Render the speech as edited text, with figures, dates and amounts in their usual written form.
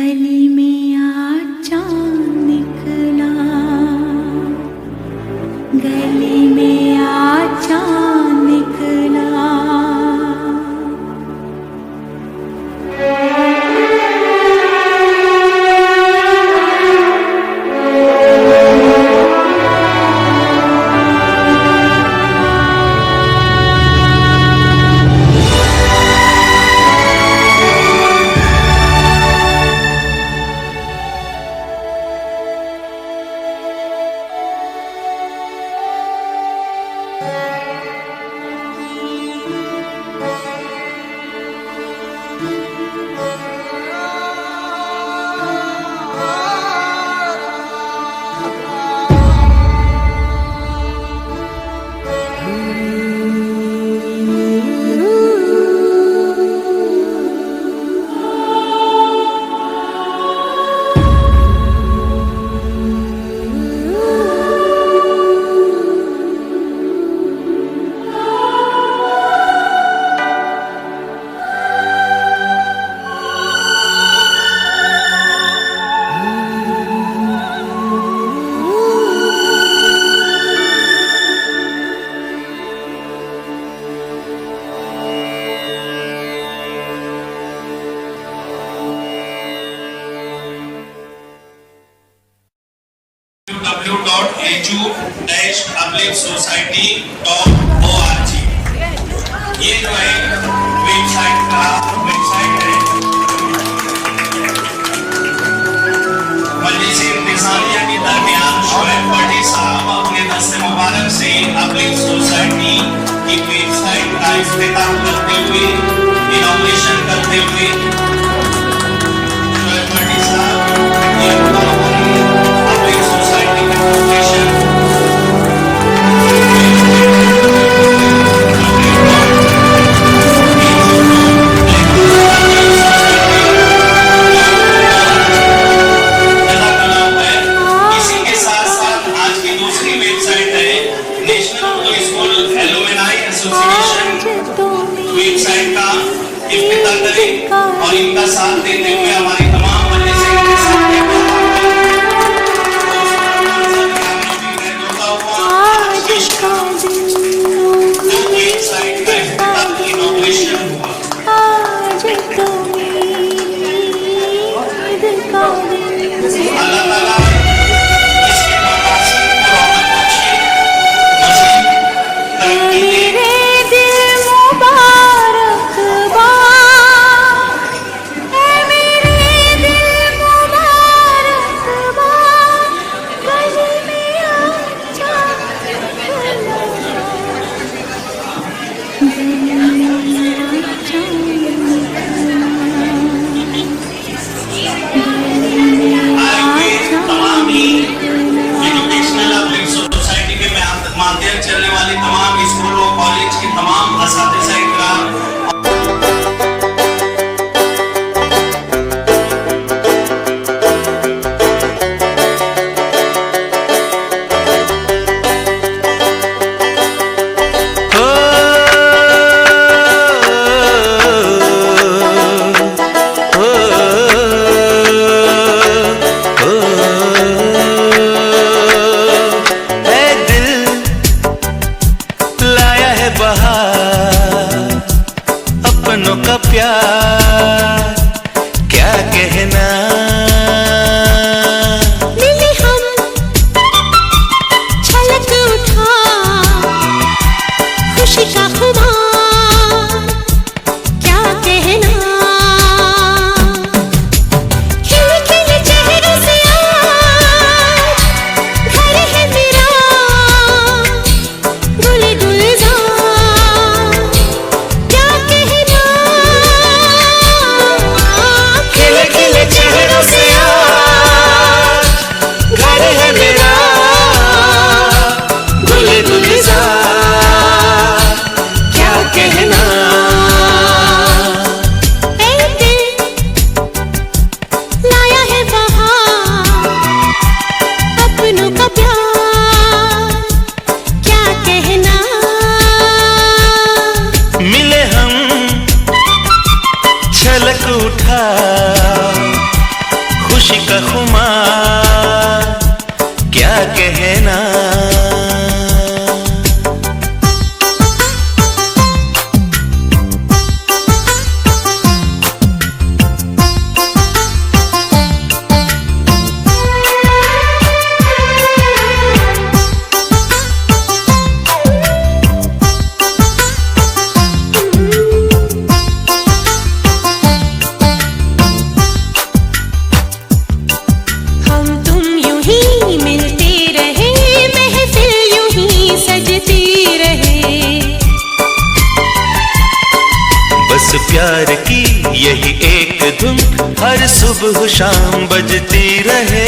गली में आज चाँद निकला, गली में आज चाँद निकला। www.edu-society.org ये जो है वेबसाइट है। मजलिस इंतज़ामिया के दरमियान शोएब भट्टी साहब अपने दस्ते मुबारक से अब्लिक सोसाइटी की वेबसाइट का इफ्तिताह करते हुए, इनॉग्रेशन करते हुए शोएब भट्टी साहब ये अब्लिक सोसाइटी के फाउंडेशन वेबसाइट का इफ्तिताह करें और इनका साथ देते हुए हमारी तमाम मजलिसें इनके साथ वेबसाइट का इफ्तिताह इनॉग्रेशन हुआ। अल्लाह ताला इसके मकासद को बख्शे, मज़ीद तरक्की दे। चलने वाली तमाम स्कूलों कॉलेज की तमाम असातिज़ा इकराम अपनों का प्यार क्या कहना। मिले हम छलक उठा खुशी का खुमार क्या कहना। खिले खिले चेहरों से आज घर है मेरा गुल गुलजार क्या कहना। खिले खिले चेहरों से आज घर है मेरा गुल गुलजार क्या कहना। लाया है बहार अपनों का प्यार क्या कहना। मिले हम छलक उठा खुशी का खुमार क्या कहना। प्यार की यही एक धुन हर सुबह शाम बजती रहे।